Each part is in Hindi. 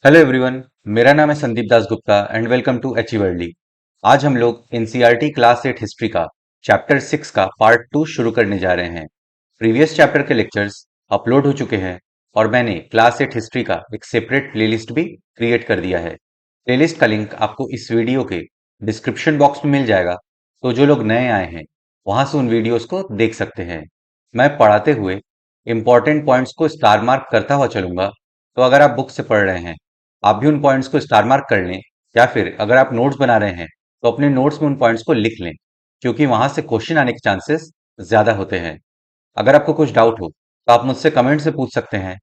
Hello everyone. मेरा नाम है Sandeep Das Gupta and welcome to अचीवर्ली। आज हम लोग एनसीईआरटी क्लास 8 हिस्ट्री का चैप्टर 6 का पार्ट 2 शुरू करने जा रहे हैं। प्रीवियस चैप्टर के लेक्चर्स अपलोड हो चुके हैं और मैंने क्लास 8 हिस्ट्री का एक सेपरेट प्लेलिस्ट भी क्रिएट कर दिया है। प्लेलिस्ट का लिंक आपको इस वीडियो के डिस्क्रिप्शन बॉक्स में मिल जाएगा, तो जो लोग नए आए हैं वहां से उन वीडियोस को देख सकते हैं। मैं पढ़ाते हुए इंपॉर्टेंट पॉइंट्स को स्टार मार्क करता हुआ चलूंगा, तो अगर आप बुक से पढ़ रहे हैं आप भी उन पॉइंट्स को स्टार मार्क कर लें, या फिर अगर आप नोट्स बना रहे हैं तो अपने नोट्स में उन पॉइंट्स को लिख लें, क्योंकि वहां से क्वेश्चन आने के चांसेस ज्यादा होते हैं। अगर आपको कुछ डाउट हो तो आप मुझसे कमेंट से पूछ सकते हैं,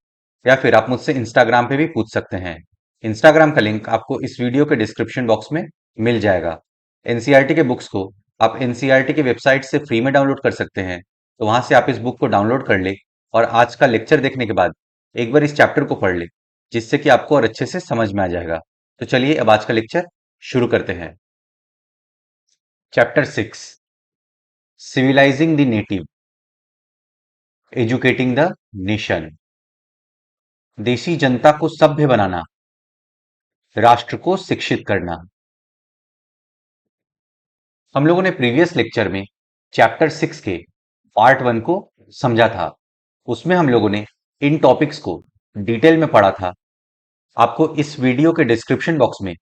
या फिर आप मुझसे इंस्टाग्राम पे भी पूछ सकते हैं। इंस्टाग्राम का लिंक आपको इस वीडियो के डिस्क्रिप्शन बॉक्स में मिल जाएगा। एनसीईआरटी के बुक्स को आप एनसीईआरटी की वेबसाइट से फ्री में डाउनलोड कर सकते हैं, तो वहां से आप इस बुक को डाउनलोड कर ले और आज का लेक्चर देखने के बाद एक बार इस चैप्टर को पढ़ ले, जिससे कि आपको और अच्छे से समझ में आ जाएगा। तो चलिए अब आज का लेक्चर शुरू करते हैं। Chapter 6, civilising the native, educating the nation. देशी जनता को सभ्य बनाना, राष्ट्र को शिक्षित करना। हम लोगों ने प्रीवियस लेक्चर में चैप्टर 6 के पार्ट 1 को समझा था। उसमें हम लोगों ने इन टॉपिक्स को डिटेल में पढ़ा था। आपको इस वीडियो के डिस्क्रिप्शन बॉक्स में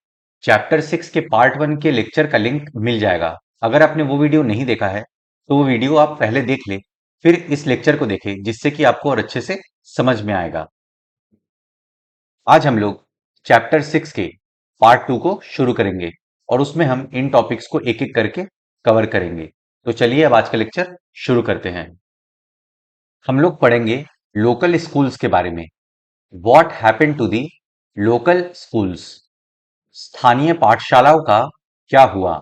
चैप्टर 6 के पार्ट 1 के लेक्चर का लिंक मिल जाएगा। अगर आपने वो वीडियो नहीं देखा है तो वो वीडियो आप पहले देख लें, फिर इस लेक्चर को देखें, जिससे कि आपको और अच्छे से समझ में आएगा। आज हम लोग चैप्टर 6 के पार्ट 2 को शुरू करेंगे और उसमें हम इन टॉपिक्स को एक एक करके कवर करेंगे। तो चलिए अब आज का लेक्चर शुरू करते हैं। हम लोग पढ़ेंगे लोकल स्कूल्स के बारे में। What happened to the local schools, स्थानीय पाठशालाओं का क्या हुआ।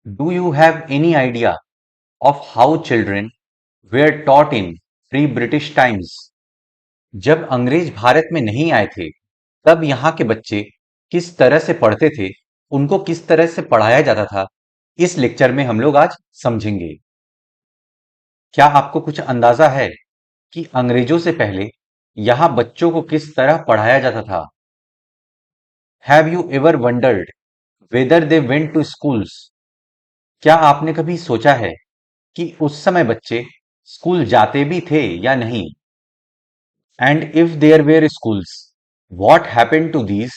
Do you have any idea of how children were taught in pre British times. जब अंग्रेज भारत में नहीं आए थे तब यहाँ के बच्चे किस तरह से पढ़ते थे, उनको किस तरह से पढ़ाया जाता था, इस लेक्चर में हम लोग आज समझेंगे। क्या आपको कुछ अंदाजा है कि अंग्रेजों से पहले यहाँ बच्चों को किस तरह पढ़ाया जाता था? Have you ever wondered whether they went to schools. क्या आपने कभी सोचा है कि उस समय बच्चे स्कूल जाते भी थे या नहीं? And if there were schools, what happened to these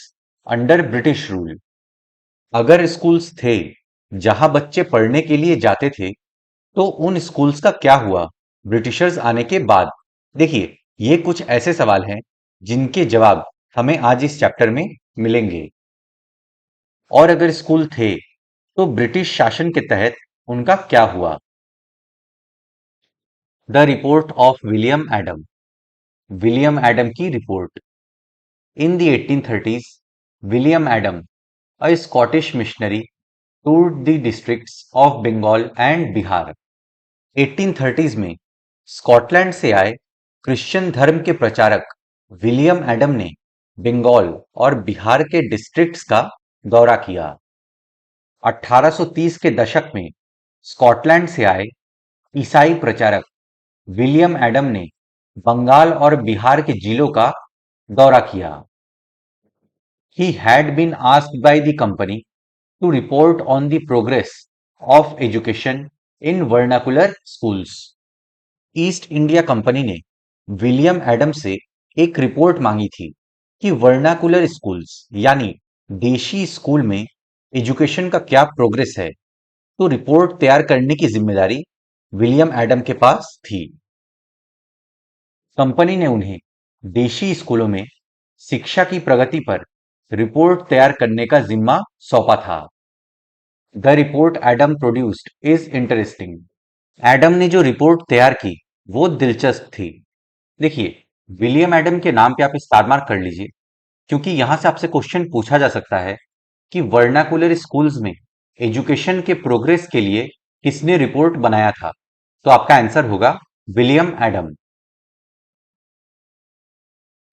under British rule. अगर स्कूल्स थे जहां बच्चे पढ़ने के लिए जाते थे, तो उन स्कूल्स का क्या हुआ ब्रिटिशर्स आने के बाद? देखिए, ये कुछ ऐसे सवाल हैं जिनके जवाब हमें आज इस चैप्टर में मिलेंगे। और अगर स्कूल थे तो ब्रिटिश शासन के तहत उनका क्या हुआ? The report of William Adam, William Adam की report. In the 1830s, William Adam, a Scottish missionary, toured the districts of Bengal and Bihar. 1830s में स्कॉटलैंड से आए क्रिश्चियन धर्म के प्रचारक विलियम एडम ने बंगाल और बिहार के डिस्ट्रिक्ट्स का दौरा किया। 1830 के दशक में स्कॉटलैंड से आए ईसाई प्रचारक विलियम एडम ने बंगाल और बिहार के जिलों का दौरा किया। He had been asked by the company to report on the progress of education in vernacular schools. East India company ने विलियम एडम से एक रिपोर्ट मांगी थी कि वर्नाकुलर स्कूल्स यानी देशी स्कूल में एजुकेशन का क्या प्रोग्रेस है। तो रिपोर्ट तैयार करने की जिम्मेदारी विलियम एडम के पास थी। कंपनी ने उन्हें देशी स्कूलों में शिक्षा की प्रगति पर रिपोर्ट तैयार करने का जिम्मा सौंपा था। The report Adam produced is interesting. Adam ने जो रिपोर्ट तैयार की वो दिलचस्प थी। देखिए, विलियम एडम के नाम पे आप स्टार मार्क कर लीजिए, क्योंकि यहां से आपसे क्वेश्चन पूछा जा सकता है कि वर्नाकुलर स्कूल्स में एजुकेशन के प्रोग्रेस के लिए किसने रिपोर्ट बनाया था। तो आपका आंसर होगा William Adam.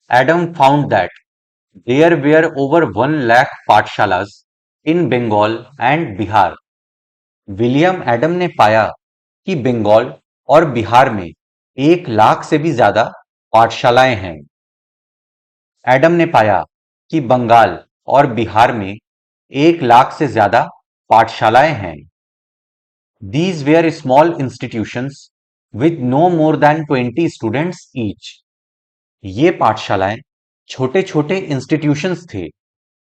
Adam found that there were over 1 lakh pathshalas in Bengal and Bihar. William Adam ने पाया कि बंगाल और बिहार में 1 लाख से भी ज्यादा पाठशालाएं हैं। एडम ने पाया कि बंगाल और बिहार में 1 लाख से ज्यादा पाठशालाएं हैं। These were small institutions with no more than 20 students each. ये पाठशालाएं छोटे छोटे इंस्टीट्यूशंस थे।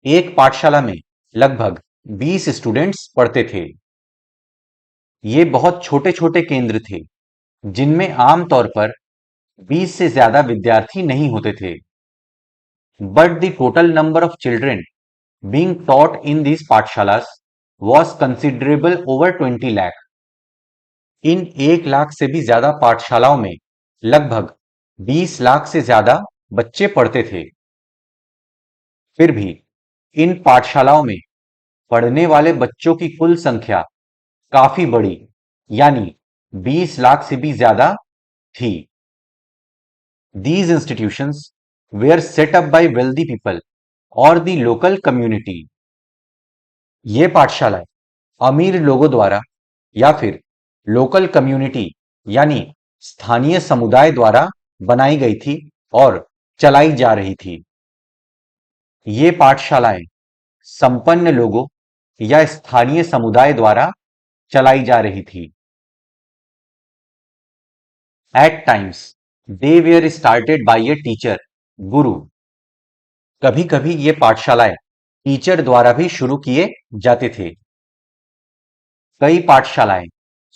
एक पाठशाला में लगभग 20 स्टूडेंट्स पढ़ते थे। ये बहुत छोटे छोटे केंद्र थे जिनमें आमतौर पर 20 से ज्यादा विद्यार्थी नहीं होते थे। But the total number of children being taught in these पाठशालास was considerable over 20 lakh. इन 1 लाख से भी ज्यादा पाठशालाओं में लगभग 20 लाख से ज्यादा बच्चे पढ़ते थे। फिर भी इन पाठशालाओं में पढ़ने वाले बच्चों की कुल संख्या काफी बड़ी यानी 20 लाख से भी ज्यादा थी। These institutions were set up by wealthy people or the local community. ये पाठशालाएं अमीर लोगों द्वारा या फिर लोकल कम्युनिटी यानी स्थानीय समुदाय द्वारा बनाई गई थी और चलाई जा रही थी। ये पाठशालाएं संपन्न लोगों या स्थानीय समुदाय द्वारा चलाई जा रही थी। At times they were started by a teacher, guru. कभी कभी ये पाठशालाएं टीचर द्वारा भी शुरू किए जाते थे। कई पाठशालाएं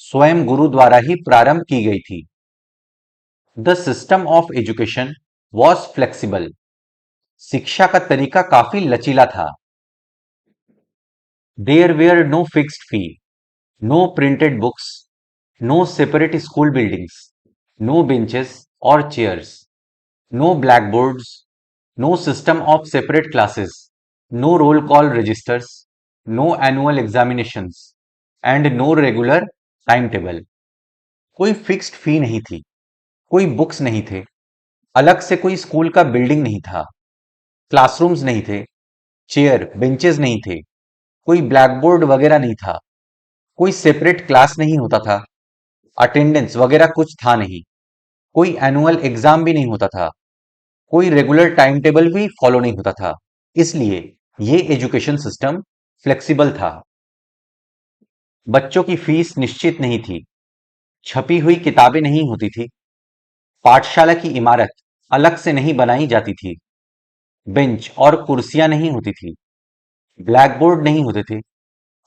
स्वयं गुरु द्वारा ही प्रारंभ की गई थी। The system of education was flexible. शिक्षा का तरीका काफी लचीला था। There were no fixed fee, no printed books, no separate school buildings, no benches और chairs, no blackboards, no system of separate classes, no roll call registers, no annual examinations and no regular time table. कोई फिक्स्ड फी नहीं थी, कोई बुक्स नहीं थे, अलग से कोई स्कूल का बिल्डिंग नहीं था, क्लासरूम्स नहीं थे, चेयर बेंचेस नहीं थे, कोई ब्लैकबोर्ड वगैरह नहीं था, कोई सेपरेट क्लास नहीं होता था, अटेंडेंस वगैरह कुछ था नहीं, कोई एनुअल एग्जाम भी नहीं होता था, कोई रेगुलर टाइम टेबल भी फॉलो नहीं होता था। इसलिए ये एजुकेशन सिस्टम फ्लेक्सिबल था। बच्चों की फीस निश्चित नहीं थी, छपी हुई किताबें नहीं होती थी, पाठशाला की इमारत अलग से नहीं बनाई जाती थी, बेंच और कुर्सियां नहीं होती थी, ब्लैकबोर्ड नहीं होते थे,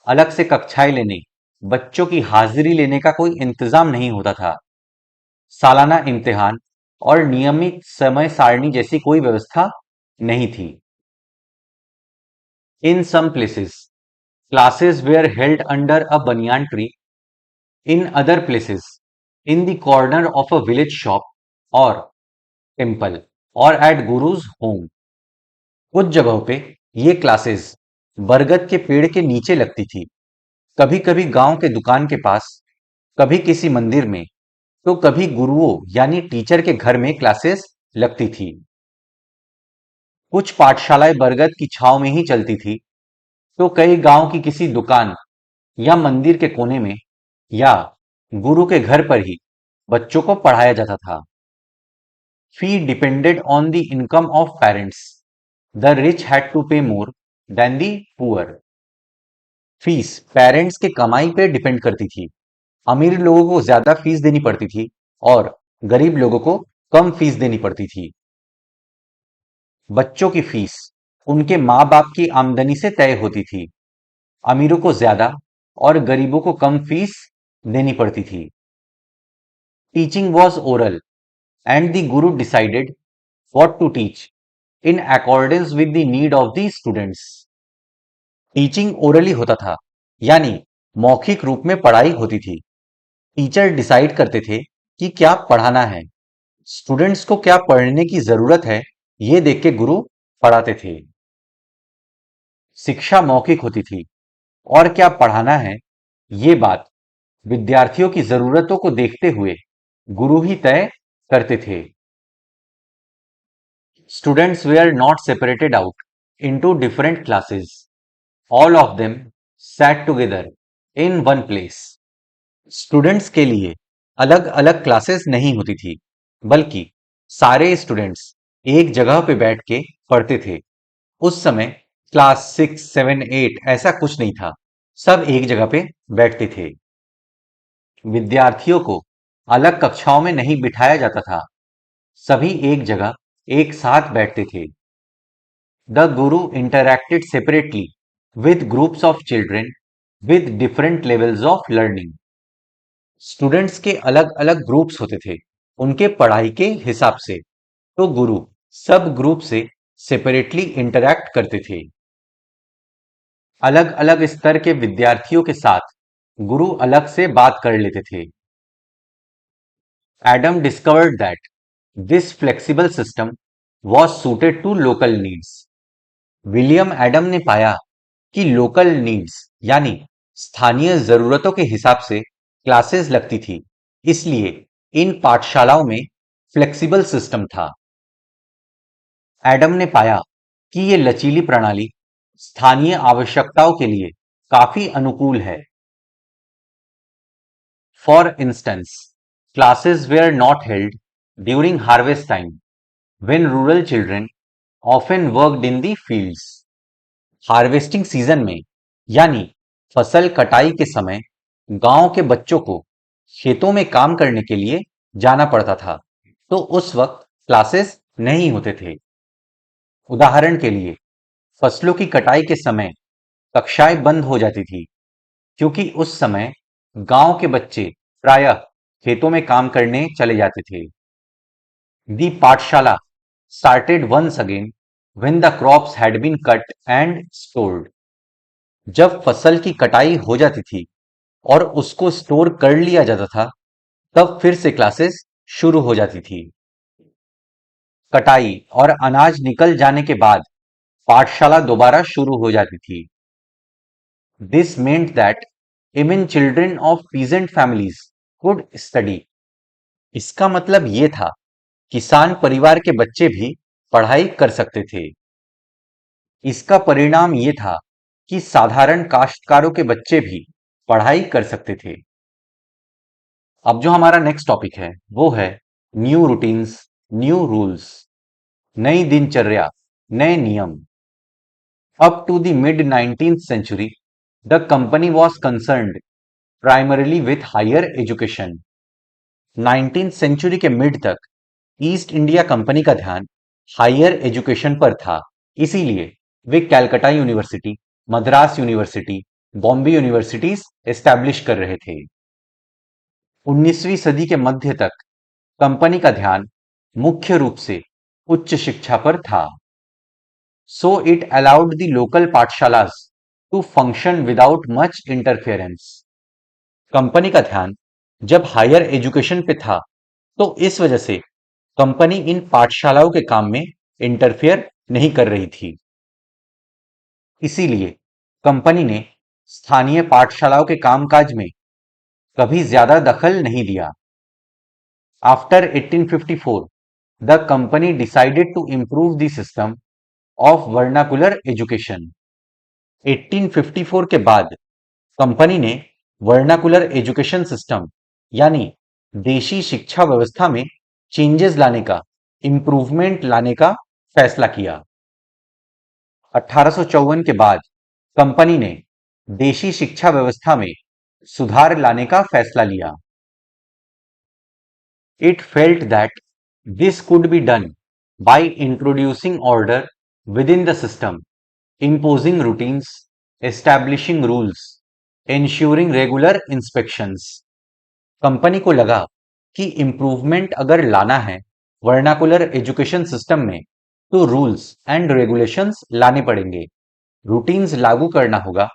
अलग से कक्षाएं लेने, बच्चों की हाजिरी लेने का कोई इंतजाम नहीं होता था, सालाना इम्तिहान और नियमित समय सारणी जैसी कोई व्यवस्था नहीं थी। In some places classes were held under a banyan tree, in other places in the corner of a village shop और टेम्पल और एट गुरुज होम। कुछ जगहों पे ये क्लासेस बरगद के पेड़ के नीचे लगती थी, कभी कभी गांव के दुकान के पास, कभी किसी मंदिर में, तो कभी गुरुओं यानी टीचर के घर में क्लासेस लगती थी। कुछ पाठशालाएं बरगद की छांव में ही चलती थी, तो कई गांव की किसी दुकान या मंदिर के कोने में या गुरु के घर पर ही बच्चों को पढ़ाया जाता था। Fee depended on the income of parents, the rich had to pay more than the poor. Fees parents के कमाई पे डिपेंड करती थी। अमीर लोगों को ज्यादा फीस देनी पड़ती थी और गरीब लोगों को कम फीस देनी पड़ती थी। बच्चों की फीस उनके माँ बाप की आमदनी से तय होती थी। अमीरों को ज्यादा और गरीबों को कम फीस देनी पड़ती थी। Teaching was oral and the guru decided what to teach in accordance with the need of the students. Teaching orally होता था यानी मौखिक रूप में पढ़ाई होती थी। टीचर डिसाइड करते थे कि क्या पढ़ाना है, स्टूडेंट्स को क्या पढ़ने की जरूरत है, ये देख के गुरु पढ़ाते थे। शिक्षा मौखिक होती थी और क्या पढ़ाना है, ये बात विद्यार्थियों की जरूरतों को देखते हुए गुरु ही तय करते थे। Students were not separated out into different classes, all of them sat together in one place. Students के लिए अलग अलग क्लासेस नहीं होती थी, बल्कि सारे स्टूडेंट्स एक जगह पे बैठ के पढ़ते थे। उस समय क्लास 6, 7, 8 ऐसा कुछ नहीं था। सब एक जगह पे बैठते थे। विद्यार्थियों को अलग कक्षाओं में नहीं बिठाया जाता था। सभी एक जगह एक साथ बैठते थे। The Guru interacted separately with groups of children with different levels of learning. Students के अलग अलग ग्रुप्स होते थे उनके पढ़ाई के हिसाब से। तो गुरु सब ग्रुप से सेपरेटली इंटरैक्ट करते थे। अलग अलग स्तर के विद्यार्थियों के साथ गुरु अलग से बात कर लेते थे। Adam discovered that this flexible system was suited to local needs. William Adam ने पाया कि लोकल नीड्स यानी स्थानीय जरूरतों के हिसाब से क्लासेस लगती थी, इसलिए इन पाठशालाओं में फ्लेक्सिबल सिस्टम था। एडम ने पाया कि ये लचीली प्रणाली स्थानीय आवश्यकताओं के लिए काफी अनुकूल है। For instance, classes were not held during harvest time when rural children often worked in the fields. Harvesting season में यानी फसल कटाई के समय गांव के बच्चों को खेतों में काम करने के लिए जाना पड़ता था, तो उस वक्त क्लासेस नहीं होते थे। उदाहरण के लिए फसलों की कटाई के समय कक्षाएं बंद हो जाती थी, क्योंकि उस समय गांव के बच्चे प्रायः खेतों में काम करने चले जाते थे। दी पाठशाला started once again when the crops had been cut and stored. जब फसल की कटाई हो जाती थी और उसको स्टोर कर लिया जाता था, तब फिर से क्लासेस शुरू हो जाती थी। कटाई और अनाज निकल जाने के बाद पाठशाला दोबारा शुरू हो जाती थी। This meant that even children of peasant families could study. इसका मतलब ये था किसान परिवार के बच्चे भी पढ़ाई कर सकते थे। इसका परिणाम ये था कि साधारण काश्तकारों के बच्चे भी पढ़ाई कर सकते थे। अब जो हमारा नेक्स्ट टॉपिक है वो है न्यू रूटीन्स, न्यू रूल्स। नई दिनचर्या, नए नियम। Up to the mid 19th century, the company was concerned primarily with higher education. 19th century के मिड तक ईस्ट इंडिया कंपनी का ध्यान हायर एजुकेशन पर था, इसीलिए वे Calcutta university, Madras university, Bombay universities establish कर रहे थे। 19वीं सदी के मध्य तक कंपनी का ध्यान मुख्य रूप से उच्च शिक्षा पर था। So it allowed the local pathshalas to function without much interference. Company का ध्यान जब हायर एजुकेशन पे था, तो इस वजह से कंपनी इन पाठशालाओं के काम में इंटरफेयर नहीं कर रही थी। इसीलिए कंपनी ने स्थानीय पाठशालाओं के कामकाज में कभी ज्यादा दखल नहीं दिया। After 1854, the company decided to improve the system of vernacular education. 1854 के बाद कंपनी ने वर्नाकुलर एजुकेशन सिस्टम यानी देशी शिक्षा व्यवस्था में चेंजेस लाने का, इंप्रूवमेंट लाने का फैसला किया। 1854 के बाद कंपनी ने देशी शिक्षा व्यवस्था में सुधार लाने का फैसला लिया। It felt that this could be done by introducing order within the system, imposing routines, establishing rules, ensuring regular inspections. Company को लगा कि इंप्रूवमेंट अगर लाना है वर्नाकुलर एजुकेशन सिस्टम में, तो रूल्स एंड रेगुलेशंस लाने पड़ेंगे, रूटीन्स लागू करना होगा।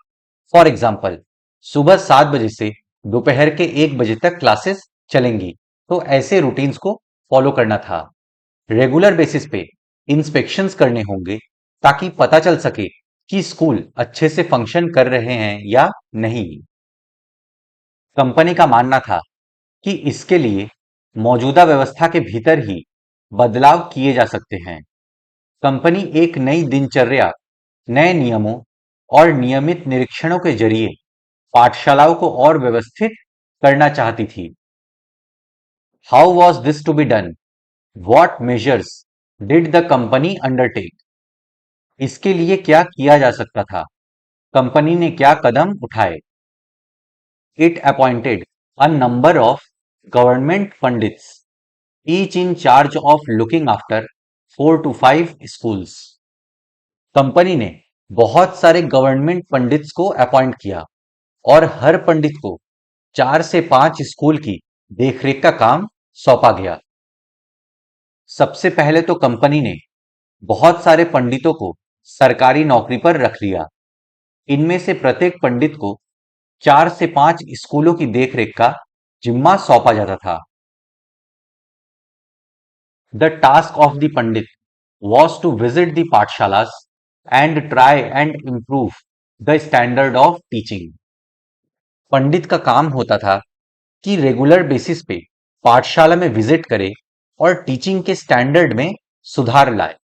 फॉर एग्जाम्पल, सुबह 7 बजे से दोपहर के 1 बजे तक क्लासेस चलेंगी, तो ऐसे रूटीन्स को फॉलो करना था। रेगुलर बेसिस पे इंस्पेक्शंस करने होंगे ताकि पता चल सके कि स्कूल अच्छे से फंक्शन कर रहे हैं या नहीं। कंपनी का मानना था कि इसके लिए मौजूदा व्यवस्था के भीतर ही बदलाव किए जा सकते हैं। कंपनी एक नई दिनचर्या, नए नियमों और नियमित निरीक्षणों के जरिए पाठशालाओं को और व्यवस्थित करना चाहती थी। How was this to be done? What measures did the company undertake? इसके लिए क्या किया जा सकता था? कंपनी ने क्या कदम उठाए? It appointed a number of government pundits, each in charge of looking after 4 to 5 schools. Company ने बहुत सारे गवर्नमेंट पंडित्स को अपॉइंट किया और हर पंडित को 4 से 5 स्कूल की देखरेख का काम सौंपा गया। सबसे पहले तो कंपनी ने बहुत सारे पंडितों को सरकारी नौकरी पर रख लिया। इनमें से प्रत्येक पंडित को 4 से 5 स्कूलों की देखरेख का जिम्मा सौंपा जाता था। The task of the pandit was to visit the pathshalas and try and improve the standard of teaching. पंडित का काम होता था कि रेगुलर बेसिस पे पाठशाला में विजिट करे और टीचिंग के स्टैंडर्ड में सुधार लाए।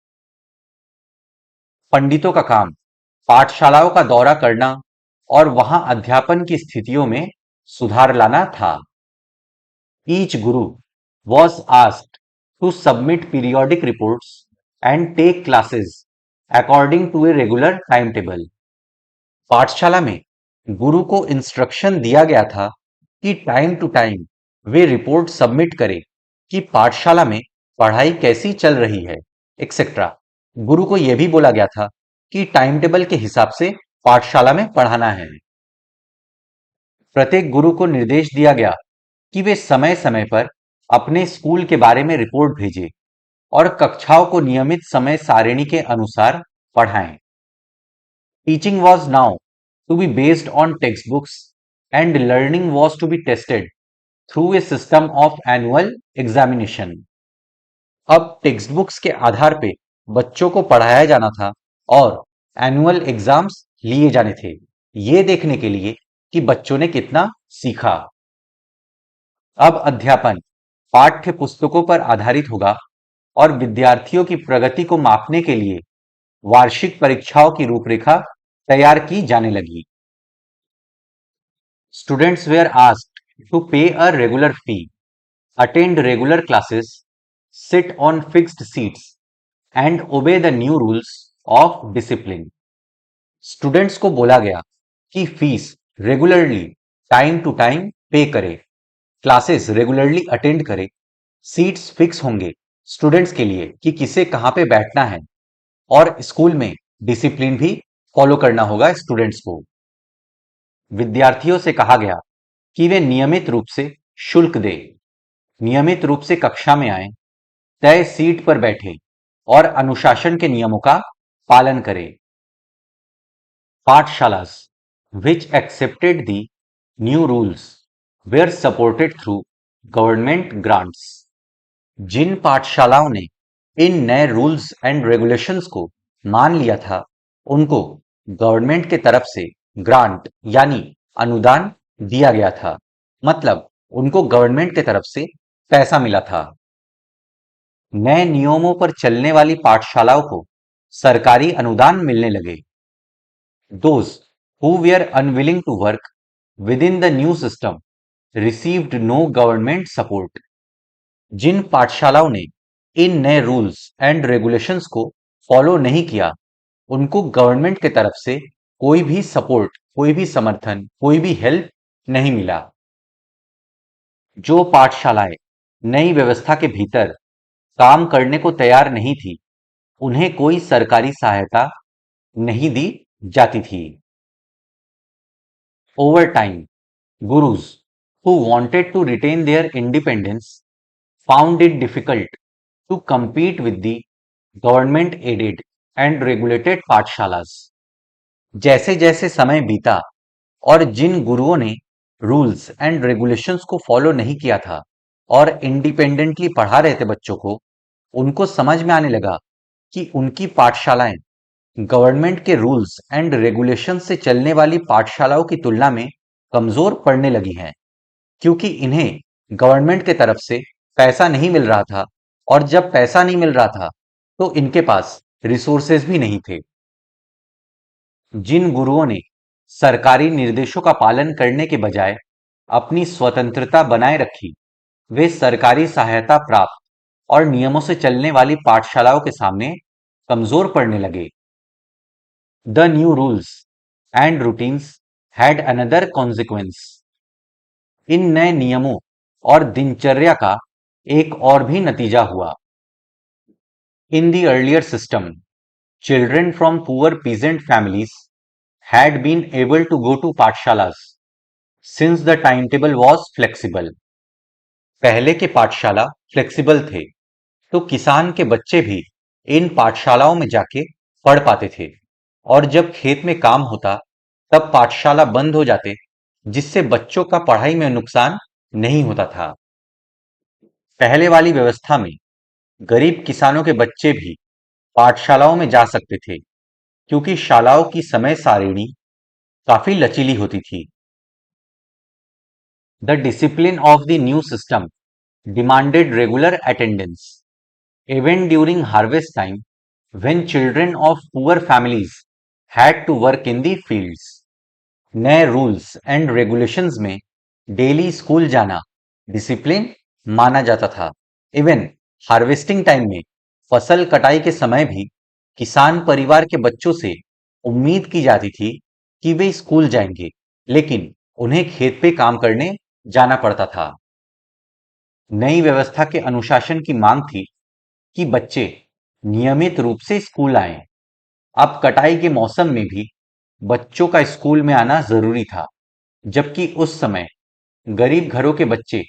पंडितों का काम पाठशालाओं का दौरा करना और वहां अध्यापन की स्थितियों में सुधार लाना था। Each guru was asked to submit periodic reports and take classes according to a regular timetable. पाठशाला में गुरु को इंस्ट्रक्शन दिया गया था कि टाइम टू टाइम वे रिपोर्ट सबमिट करें कि पाठशाला में पढ़ाई कैसी चल रही है, एक्सेट्रा। गुरु को यह भी बोला गया था कि टाइम टेबल के हिसाब से पाठशाला में पढ़ाना है। प्रत्येक गुरु को निर्देश दिया गया कि वे समय समय पर अपने स्कूल के बारे में रिपोर्ट भेजें और कक्षाओं को नियमित समय सारिणी के अनुसार पढ़ाएं। Teaching was now to be based on text books and learning was to be tested through a system of annual examination. अब टेक्स्ट बुक्स के आधार पे बच्चों को पढ़ाया जाना था और एनुअल एग्जाम्स लिए जाने थे, ये देखने के लिए कि बच्चों ने कितना सीखा। अब अध्यापन पाठ्य पुस्तकों पर आधारित होगा और विद्यार्थियों की प्रगति को मापने के लिए वार्षिक परीक्षाओं की रूपरेखा तैयार की जाने लगी। Students where asked to pay a regular fee, attend regular classes, sit on fixed seats and obey the new rules of discipline. Students को बोला गया कि fees regularly time to time pay करे, क्लासेस रेगुलरली अटेंड करे, सीट्स फिक्स होंगे स्टूडेंट्स के लिए कि किसे कहां पे बैठना है, और स्कूल में डिसिप्लिन भी फॉलो करना होगा स्टूडेंट्स को। विद्यार्थियों से कहा गया कि वे नियमित रूप से शुल्क दे, नियमित रूप से कक्षा में आए, तय सीट पर बैठे और अनुशासन के नियमों का पालन करें। पाठशालास which accepted the new rules were supported through government grants. जिन पाठशालाओं ने इन नए रूल्स एंड रेगुलेशंस को मान लिया था, उनको गवर्नमेंट के तरफ से ग्रांट यानी अनुदान दिया गया था, मतलब उनको गवर्नमेंट के तरफ से पैसा मिला था। नए नियमों पर चलने वाली पाठशालाओं को सरकारी अनुदान मिलने लगे। Those who were unwilling to work within the new system received no government support. जिन पाठशालाओं ने इन नए रूल्स एंड रेगुलेशंस को फॉलो नहीं किया, उनको गवर्नमेंट के तरफ से कोई भी सपोर्ट, कोई भी समर्थन, कोई भी हेल्प नहीं मिला। जो पाठशालाएं नई व्यवस्था के भीतर काम करने को तैयार नहीं थी, उन्हें कोई सरकारी सहायता नहीं दी जाती थी। Over time, gurus who wanted to retain their independence found it difficult to compete with the government aided and regulated पाठशालास। जैसे जैसे समय बीता और जिन गुरुओं ने रूल्स एंड रेगुलेशंस को फॉलो नहीं किया था और इंडिपेंडेंटली पढ़ा रहे थे बच्चों को, उनको समझ में आने लगा कि उनकी पाठशालाएं गवर्नमेंट के रूल्स एंड रेगुलेशन से चलने वाली पाठशालाओं की तुलना में कमजोर पड़ने लगी हैं, क्योंकि इन्हें गवर्नमेंट के तरफ से पैसा नहीं मिल रहा था, और जब पैसा नहीं मिल रहा था तो इनके पास रिसोर्सेज भी नहीं थे। जिन गुरुओं ने सरकारी निर्देशों का पालन करने के बजाय अपनी स्वतंत्रता बनाए रखी, वे सरकारी सहायता प्राप्त और नियमों से चलने वाली पाठशालाओं के सामने कमजोर पड़ने लगे। The new rules and routines had another consequence. इन नए नियमों और दिनचर्या का एक और भी नतीजा हुआ। In the earlier system, children from poor peasant families had been able to go to पाठशालास since the timetable was flexible। पहले के पाठशाला फ्लेक्सिबल थे, तो किसान के बच्चे भी इन पाठशालाओं में जाके पढ़ पाते थे, और जब खेत में काम होता तब पाठशाला बंद हो जाते, जिससे बच्चों का पढ़ाई में नुकसान नहीं होता था। पहले वाली व्यवस्था में गरीब किसानों के बच्चे भी पाठशालाओं में जा सकते थे, क्योंकि शालाओं की समय सारिणी काफी लचीली होती थी। The discipline of the new system demanded regular attendance even during harvest time when children of poor families had to work in the fields. नए रूल्स एंड रेगुलेशंस में डेली स्कूल जाना डिसिप्लिन माना जाता था। इवन हार्वेस्टिंग टाइम में, फसल कटाई के समय भी किसान परिवार के बच्चों से उम्मीद की जाती थी कि वे स्कूल जाएंगे, लेकिन उन्हें खेत पे काम करने जाना पड़ता था। नई व्यवस्था के अनुशासन की मांग थी कि बच्चे नियमित रूप से स्कूल आएं। अब कटाई के मौसम में भी बच्चों का स्कूल में आना जरूरी था, जबकि उस समय गरीब घरों के बच्चे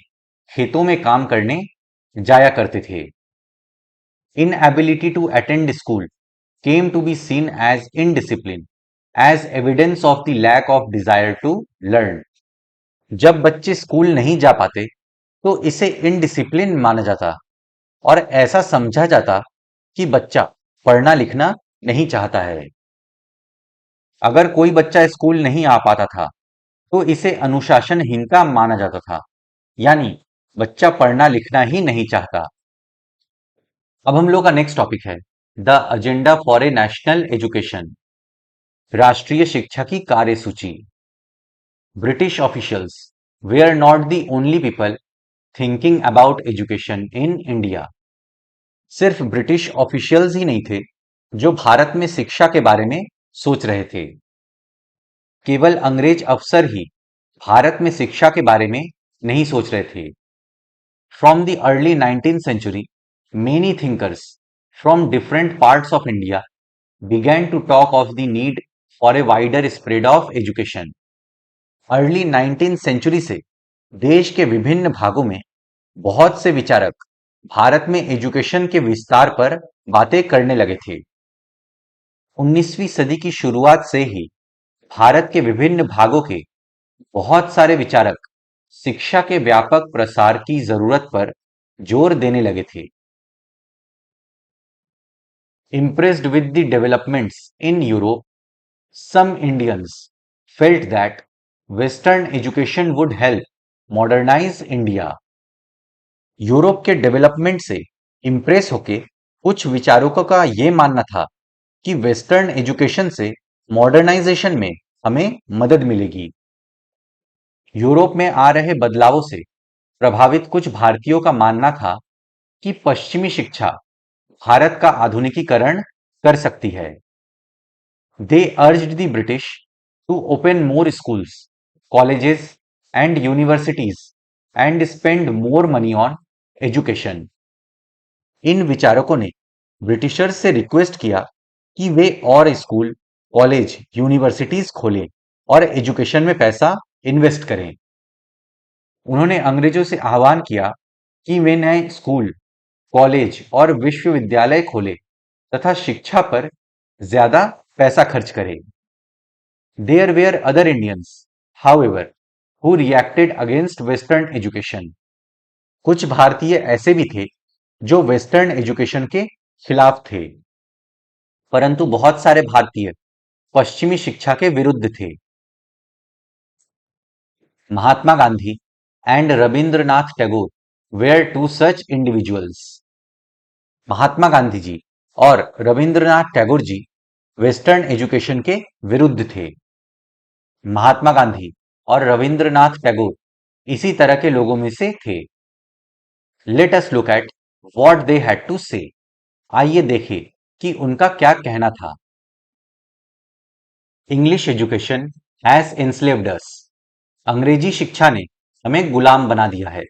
खेतों में काम करने जाया करते थे। Inability to attend school came to be seen as indiscipline, as evidence of the lack of desire to learn। जब बच्चे स्कूल नहीं जा पाते तो इसे इनडिसिप्लिन माना जाता, और ऐसा समझा जाता कि बच्चा पढ़ना लिखना नहीं चाहता है। अगर कोई बच्चा स्कूल नहीं आ पाता था तो इसे अनुशासनहीनता माना जाता था, यानी बच्चा पढ़ना लिखना ही नहीं चाहता। अब हम लोग का नेक्स्ट टॉपिक है the agenda for a national education, राष्ट्रीय शिक्षा की कार्यसूची। British officials were not the only people thinking about education in India. सिर्फ ब्रिटिश ऑफिशियल्स ही नहीं थे जो भारत में शिक्षा के बारे में सोच रहे थे। केवल अंग्रेज अफसर ही भारत में शिक्षा के बारे में नहीं सोच रहे थे। From the early 19th century, many thinkers from different parts of India began to talk of the need for a wider spread of education। Early 19th century से देश के विभिन्न भागों में बहुत से विचारक भारत में एजुकेशन के विस्तार पर बातें करने लगे थे। 19वीं सदी की शुरुआत से ही भारत के विभिन्न भागों के बहुत सारे विचारक शिक्षा के व्यापक प्रसार की जरूरत पर जोर देने लगे थे। Impressed with the developments in Europe, some Indians felt that Western education would help modernize India। Europe के डेवलपमेंट से इंप्रेस होके कुछ विचारकों का यह मानना था कि वेस्टर्न एजुकेशन से मॉडर्नाइजेशन में हमें मदद मिलेगी। यूरोप में आ रहे बदलावों से प्रभावित कुछ भारतीयों का मानना था कि पश्चिमी शिक्षा भारत का आधुनिकीकरण कर सकती है। They urged the British to open more schools, colleges and universities and spend more money on education. इन विचारकों ने ब्रिटिशर्स से रिक्वेस्ट किया कि वे और स्कूल, कॉलेज, यूनिवर्सिटीज खोलें और एजुकेशन में पैसा इन्वेस्ट करें। उन्होंने अंग्रेजों से आह्वान किया कि वे नए स्कूल, कॉलेज और विश्वविद्यालय खोले तथा शिक्षा पर ज्यादा पैसा खर्च करें। There were other Indians, however, who reacted against western education. कुछ भारतीय ऐसे भी थे जो वेस्टर्न एजुकेशन के खिलाफ थे, परंतु बहुत सारे भारतीय पश्चिमी शिक्षा के विरुद्ध थे। Mahatma Gandhi and Rabindranath Tagore were two such individuals. Mahatma Gandhi ji और रविंद्रनाथ टैगोर जी वेस्टर्न एजुकेशन के विरुद्ध थे। महात्मा गांधी और रविंद्रनाथ टैगोर इसी तरह के लोगों में से थे। Let us look at what they had to say. आइए देखें कि उनका क्या कहना था। English education has enslaved us. अंग्रेजी शिक्षा ने हमें गुलाम बना दिया है।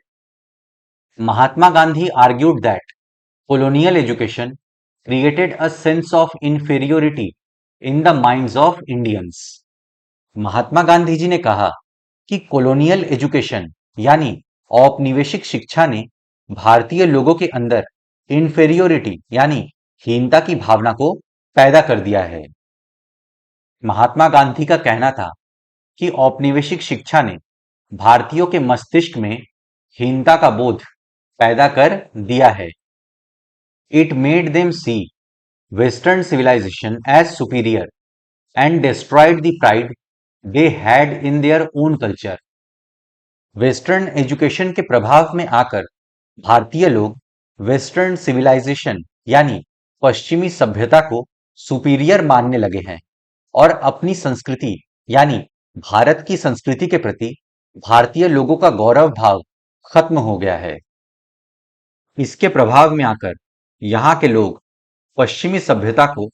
Mahatma Gandhi argued that colonial education created a sense of inferiority in the minds of Indians. महात्मा गांधी जी ने कहा कि कॉलोनियल एजुकेशन यानी औपनिवेशिक शिक्षा ने भारतीय लोगों के अंदर इंफेरियोरिटी यानी हीनता की भावना को पैदा कर दिया है। महात्मा गांधी का कहना था कि औपनिवेशिक शिक्षा ने भारतीयों के मस्तिष्क में हीनता का बोध पैदा कर दिया है। It made them see Western civilization as superior and destroyed the pride they had in their own culture. Western education के प्रभाव में आकर भारतीय लोग वेस्टर्न सिविलाइजेशन यानी पश्चिमी सभ्यता को सुपीरियर मानने लगे हैं और अपनी संस्कृति यानी भारत की संस्कृति के प्रति भारतीय लोगों का गौरव भाव खत्म हो गया है। इसके प्रभाव में आकर यहाँ के लोग पश्चिमी सभ्यता को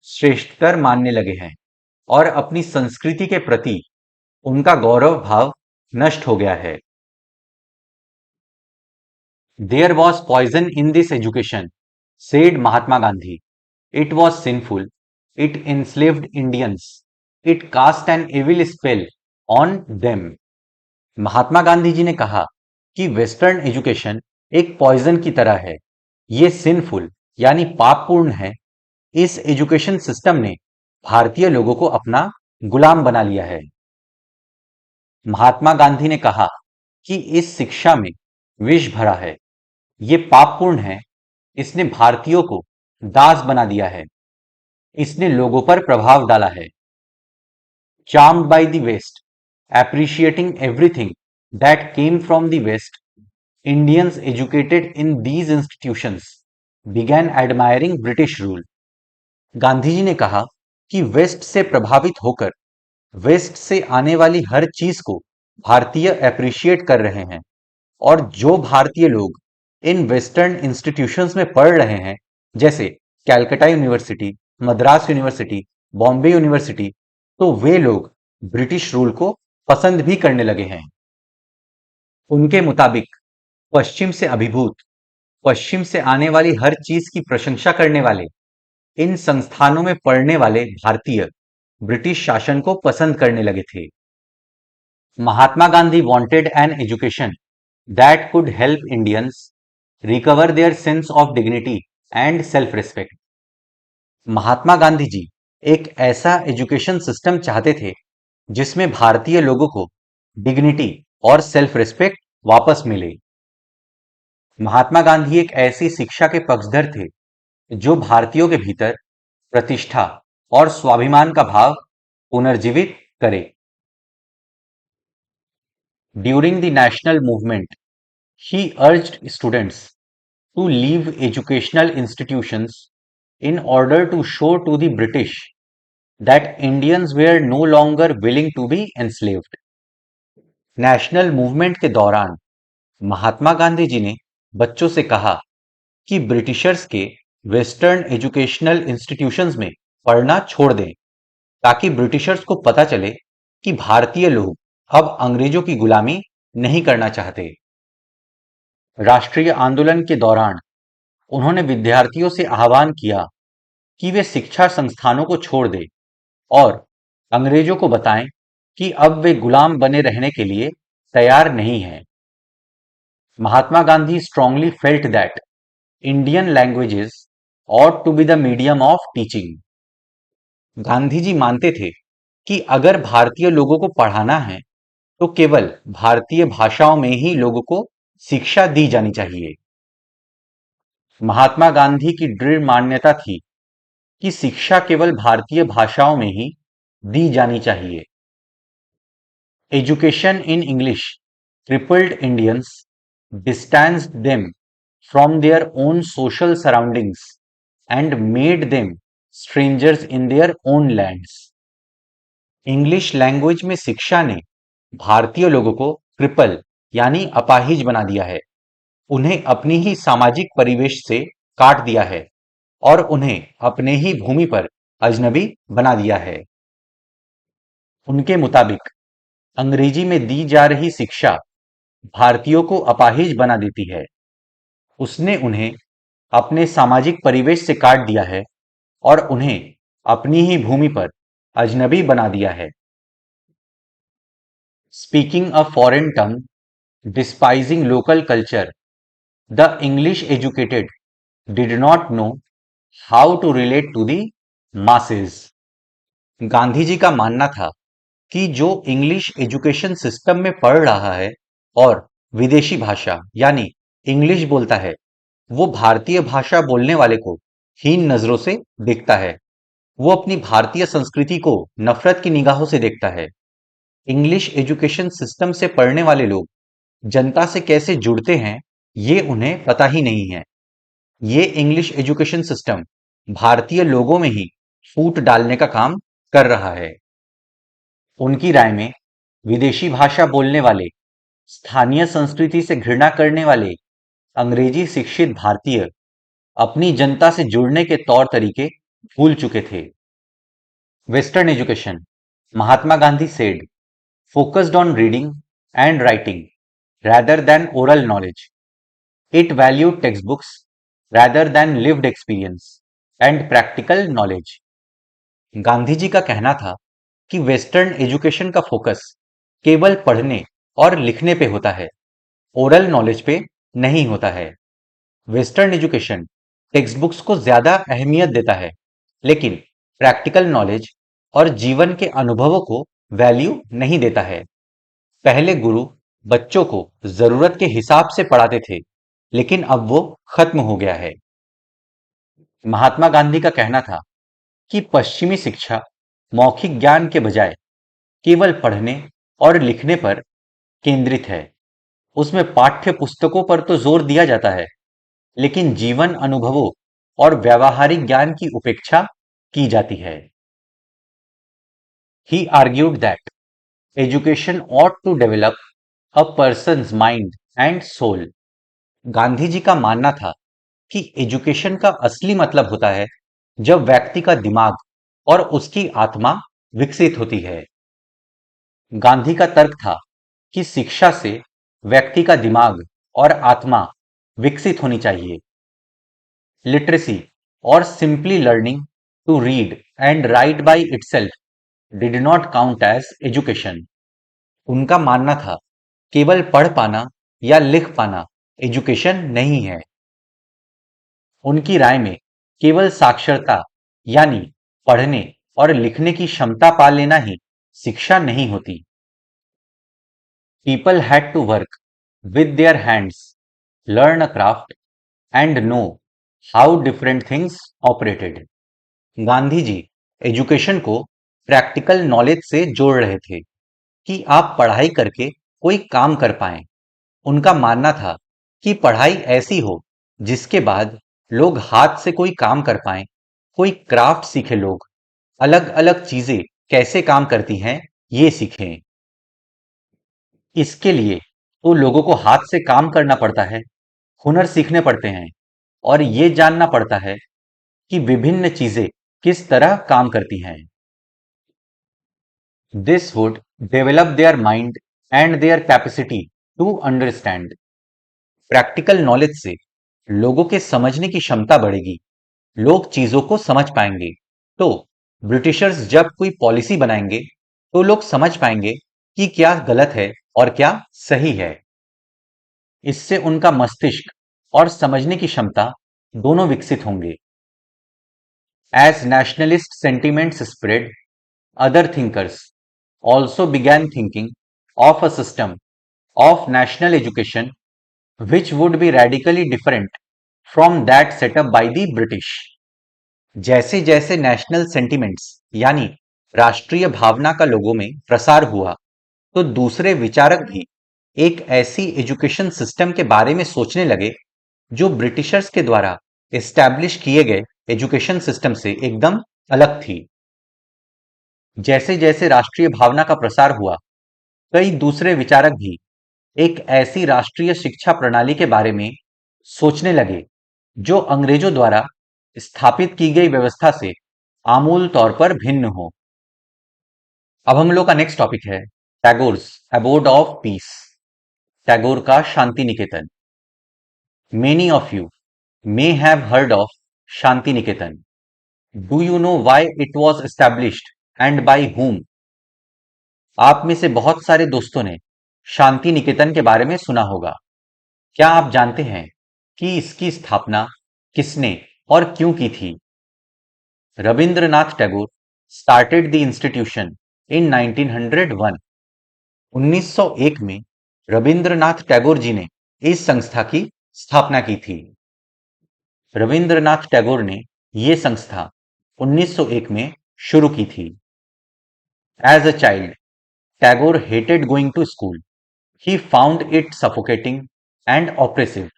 श्रेष्ठतर मानने लगे हैं और अपनी संस्कृति के प्रति उनका गौरव भाव नष्ट हो गया है। There was poison in this education, said Mahatma Gandhi. It was sinful. It enslaved Indians. It cast an evil spell on them. महात्मा गांधी जी ने कहा कि वेस्टर्न एजुकेशन एक पॉइजन की तरह है। ये सिंफुल यानी पापपूर्ण है। इस एजुकेशन सिस्टम ने भारतीय लोगों को अपना गुलाम बना लिया है। महात्मा गांधी ने कहा कि इस शिक्षा में विष भरा है, ये पापपूर्ण है, इसने भारतीयों को दास बना दिया है, इसने लोगों पर प्रभाव डाला है। Charmed by the West, appreciating everything that came from the West, Indians educated in these institutions began admiring British rule. Gandhi ji ने कहा कि वेस्ट से प्रभावित होकर वेस्ट से आने वाली हर चीज को भारतीय एप्रिशिएट कर रहे हैं और जो भारतीय लोग इन वेस्टर्न इंस्टीट्यूशंस में पढ़ रहे हैं जैसे Calcutta university, Madras university, Bombay university, तो वे लोग ब्रिटिश रूल को पसंद भी करने लगे हैं। उनके मुताबिक पश्चिम से अभिभूत, पश्चिम से आने वाली हर चीज की प्रशंसा करने वाले इन संस्थानों में पढ़ने वाले भारतीय ब्रिटिश शासन को पसंद करने लगे थे। Mahatma Gandhi wanted an education that could help Indians recover their sense of dignity and self-respect. महात्मा गांधी जी एक ऐसा एजुकेशन सिस्टम चाहते थे जिसमें भारतीय लोगों को डिग्निटी और सेल्फ रिस्पेक्ट वापस मिले। महात्मा गांधी एक ऐसी शिक्षा के पक्षधर थे जो भारतीयों के भीतर प्रतिष्ठा और स्वाभिमान का भाव पुनर्जीवित करे। During the national movement, he urged students to leave educational institutions in order to show to the British that Indians were no longer willing to be enslaved. National movement के दौरान महात्मा गांधी जी ने बच्चों से कहा कि ब्रिटिशर्स के वेस्टर्न एजुकेशनल इंस्टीट्यूशंस में पढ़ना छोड़ दें ताकि ब्रिटिशर्स को पता चले कि भारतीय लोग अब अंग्रेजों की गुलामी नहीं करना चाहते। राष्ट्रीय आंदोलन के दौरान उन्होंने विद्यार्थियों से आह्वान किया कि वे शिक्षा संस्थानों को छोड़ दें और अंग्रेजों को बताएं कि अब वे गुलाम बने रहने के लिए तैयार नहीं हैं। Mahatma Gandhi strongly felt that Indian languages ought to be the medium of teaching. Gandhi ji मानते थे कि अगर भारतीय लोगों को पढ़ाना है तो केवल भारतीय भाषाओं में ही लोगों को शिक्षा दी जानी चाहिए। महात्मा गांधी की दृढ़ मान्यता थी कि शिक्षा केवल भारतीय भाषाओं में ही दी जानी चाहिए। Education in English crippled Indians, distanced them from their own social surroundings and made them strangers in their own lands. English language में शिक्षा ने भारतीय लोगों को क्रिपल यानी अपाहिज बना दिया है, उन्हें अपनी ही सामाजिक परिवेश से काट दिया है और उन्हें अपने ही भूमि पर अजनबी बना दिया है। उनके मुताबिक अंग्रेजी में दी जा रही शिक्षा भारतीयों को अपाहिज बना देती है। उसने उन्हें अपने सामाजिक परिवेश से काट दिया है और उन्हें अपनी ही भूमि पर अजनबी बना दिया है। Speaking a foreign tongue, despising local culture, the English educated did not know how to relate to the masses. Gandhi ji का मानना था कि जो इंग्लिश एजुकेशन सिस्टम में पढ़ रहा है और विदेशी भाषा यानी इंग्लिश बोलता है, वो भारतीय भाषा बोलने वाले को हीन नजरों से देखता है। वो अपनी भारतीय संस्कृति को नफरत की निगाहों से देखता है। इंग्लिश एजुकेशन सिस्टम से पढ़ने वाले लोग जनता से कैसे जुड़ते हैं, ये उन्हें पता ही नहीं है। ये इंग्लिश एजुकेशन सिस्टम भारतीय लोगों में ही फूट डालने का काम कर रहा है। उनकी राय में विदेशी भाषा बोलने वाले, स्थानीय संस्कृति से घृणा करने वाले अंग्रेजी शिक्षित भारतीय अपनी जनता से जुड़ने के तौर तरीके भूल चुके थे। Western education, Mahatma Gandhi said, focused on reading and writing rather than oral knowledge. It valued textbooks rather than lived experience and practical knowledge. Gandhi ji का कहना था कि वेस्टर्न एजुकेशन का फोकस केवल पढ़ने और लिखने पे होता है, ओरल नॉलेज पे नहीं होता है। वेस्टर्न एजुकेशन टेक्स्ट बुक्स को ज्यादा अहमियत देता है, लेकिन प्रैक्टिकल नॉलेज और जीवन के अनुभवों को वैल्यू नहीं देता है। पहले गुरु बच्चों को जरूरत के हिसाब से पढ़ाते थे, लेकिन अब वो खत्म हो गया है। महात्मा गांधी का कहना था कि पश्चिमी शिक्षा मौखिक ज्ञान के बजाय केवल पढ़ने और लिखने पर केंद्रित है। उसमें पाठ्य पुस्तकों पर तो जोर दिया जाता है, लेकिन जीवन अनुभवों और व्यावहारिक ज्ञान की उपेक्षा की जाती है। He argued that education ought to develop a person's mind and soul. Gandhi ji का मानना था कि एजुकेशन का असली मतलब होता है जब व्यक्ति का दिमाग और उसकी आत्मा विकसित होती है। गांधी का तर्क था कि शिक्षा से व्यक्ति का दिमाग और आत्मा विकसित होनी चाहिए। लिटरेसी और simply learning to read and write by itself did not count as education. उनका मानना था केवल पढ़ पाना या लिख पाना एजुकेशन नहीं है। उनकी राय में केवल साक्षरता यानी पढ़ने और लिखने की क्षमता पा लेना ही शिक्षा नहीं होती। People had to work with their hands, learn a craft and know how different things operated. Gandhi ji education को प्रैक्टिकल नॉलेज से जोड़ रहे थे कि आप पढ़ाई करके कोई काम कर पाएं। उनका मानना था कि पढ़ाई ऐसी हो जिसके बाद लोग हाथ से कोई काम कर पाएं, कोई क्राफ्ट सीखे, लोग अलग अलग चीजें कैसे काम करती हैं ये सीखें। इसके लिए तो लोगों को हाथ से काम करना पड़ता है, हुनर सीखने पड़ते हैं और ये जानना पड़ता है कि विभिन्न चीजें किस तरह काम करती हैं। This would develop their mind and their capacity to understand. Practical knowledge से लोगों के समझने की क्षमता बढ़ेगी, लोग चीजों को समझ पाएंगे। तो ब्रिटिशर्स जब कोई पॉलिसी बनाएंगे तो लोग समझ पाएंगे कि क्या गलत है और क्या सही है। इससे उनका मस्तिष्क और समझने की क्षमता दोनों विकसित होंगे। As nationalist sentiments spread, other thinkers also began thinking of a system of national education which would be radically different from that set up by the British. जैसे जैसे नेशनल सेंटिमेंट्स यानी राष्ट्रीय भावना का लोगों में प्रसार हुआ, तो दूसरे विचारक भी एक ऐसी एजुकेशन सिस्टम के बारे में सोचने लगे जो ब्रिटिशर्स के द्वारा एस्टैब्लिश किए गए एजुकेशन सिस्टम से एकदम अलग थी। जैसे जैसे राष्ट्रीय भावना का प्रसार हुआ, कई दूसरे विचारक भी एक ऐसी राष्ट्रीय शिक्षा प्रणाली के बारे में सोचने लगे जो अंग्रेजों द्वारा स्थापित की गई व्यवस्था से आमूल तौर पर भिन्न हो। अब हम लोग का नेक्स्ट टॉपिक है Tagore's abode of peace, Tagore का Shantiniketan. Many of you may have heard of Shanti Niketan. Do you know why it was established and by whom? आप में से बहुत सारे दोस्तों ने शांति निकेतन के बारे में सुना होगा। क्या आप जानते हैं कि इसकी स्थापना किसने और क्यों की थी? Rabindranath Tagore started the institution in 1901. 1901 में रविंद्रनाथ टैगोर जी ने इस संस्था की स्थापना की थी। रविंद्रनाथ टैगोर ने ये संस्था 1901 में शुरू की थी। As a child Tagore hated going to school, he found it suffocating and oppressive.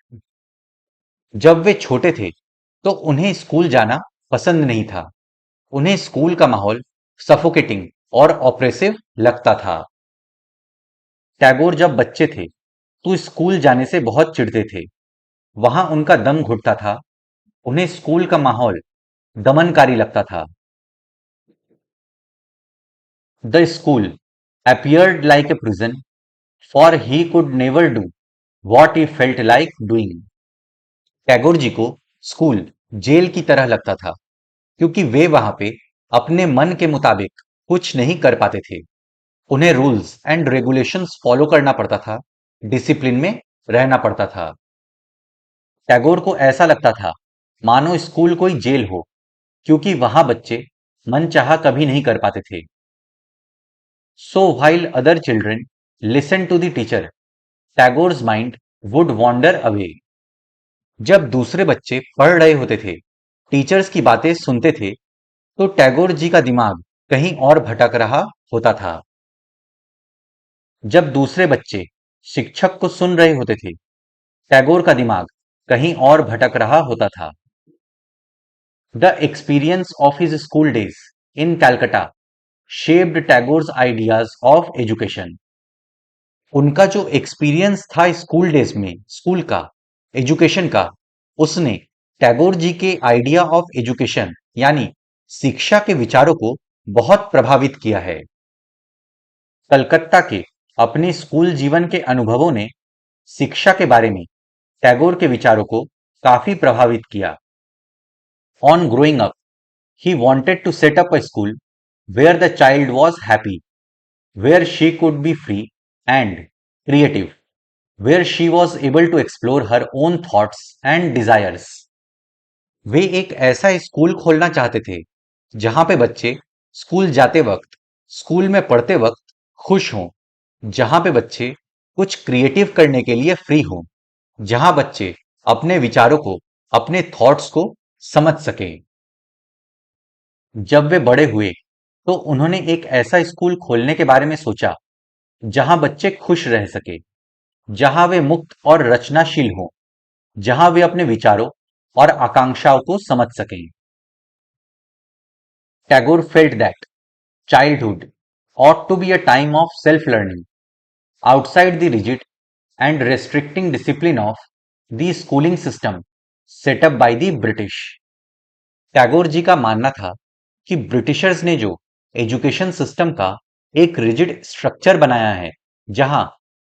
जब वे छोटे थे तो उन्हें स्कूल जाना पसंद नहीं था। उन्हें स्कूल का माहौल सफोकेटिंग और ऑप्रेसिव लगता था। टैगोर जब बच्चे थे तो स्कूल जाने से बहुत चिढ़ते थे। वहां उनका दम घुटता था। उन्हें स्कूल का माहौल दमनकारी लगता था। The school appeared like a prison, for he could never do what he felt like doing. Tagore ji को स्कूल जेल की तरह लगता था क्योंकि वे वहां पे अपने मन के मुताबिक कुछ नहीं कर पाते थे। उन्हें रूल्स एंड रेगुलेशंस फॉलो करना पड़ता था, डिसिप्लिन में रहना पड़ता था। टैगोर को ऐसा लगता था मानो स्कूल कोई जेल हो, क्योंकि वहां बच्चे मनचाहा कभी नहीं कर पाते थे। So while other children listened to the teacher, Tagore's mind would wander away. जब दूसरे बच्चे पढ़ रहे होते थे, टीचर्स की बातें सुनते थे, तो टैगोर जी का दिमाग कहीं और भटक रहा होता था। जब दूसरे बच्चे शिक्षक को सुन रहे होते थे, टैगोर का दिमाग कहीं और भटक रहा होता था। The experience of his school days in Calcutta shaped Tagore's ideas of education. उनका जो एक्सपीरियंस था स्कूल डेज में, स्कूल का, एजुकेशन का, उसने टैगोर जी के आइडिया ऑफ एजुकेशन यानी शिक्षा के विचारों को बहुत प्रभावित किया है। कलकत्ता के अपने स्कूल जीवन के अनुभवों ने शिक्षा के बारे में टैगोर के विचारों को काफी प्रभावित किया। On growing up, he wanted to set up a school where the child was happy, where she could be free and creative, where she was able to explore her own thoughts and desires. वे एक ऐसा स्कूल खोलना चाहते थे जहां पे बच्चे स्कूल जाते वक्त, स्कूल में पढ़ते वक्त खुश हों, जहां पे बच्चे कुछ क्रिएटिव करने के लिए फ्री हों, जहां बच्चे अपने विचारों को, अपने थॉट्स को समझ सकें। जब वे बड़े हुए तो उन्होंने एक ऐसा स्कूल खोलने के बारे में सोचा जहां बच्चे खुश रह सके, जहां वे मुक्त और रचनाशील हों, जहां वे अपने विचारों और आकांक्षाओं को समझ सकें। Tagore felt that childhood ought to be a time of self-learning outside the rigid and restricting discipline of the schooling system set up by the British. Tagore ji का मानना था कि ब्रिटिशर्स ने जो एजुकेशन सिस्टम का एक रिजिड स्ट्रक्चर बनाया है, जहां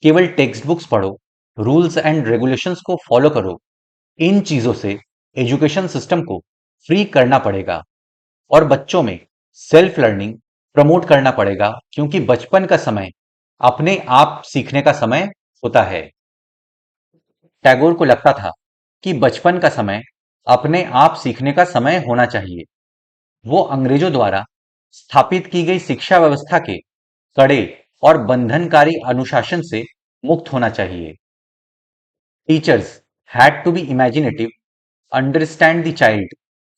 केवल टेक्स्ट बुक्स पढ़ो, रूल्स एंड रेगुलेशंस को फॉलो करो, इन चीजों से एजुकेशन सिस्टम को फ्री करना पड़ेगा और बच्चों में सेल्फ लर्निंग प्रमोट करना पड़ेगा, क्योंकि बचपन का समय अपने आप सीखने का समय होता है। टैगोर को लगता था कि बचपन का समय अपने आप सीखने का समय होना चाहिए। वो अंग्रेजों द्वारा स्थापित की गई शिक्षा व्यवस्था के कड़े और बंधनकारी अनुशासन से मुक्त होना चाहिए। Teachers had to be imaginative, understand the child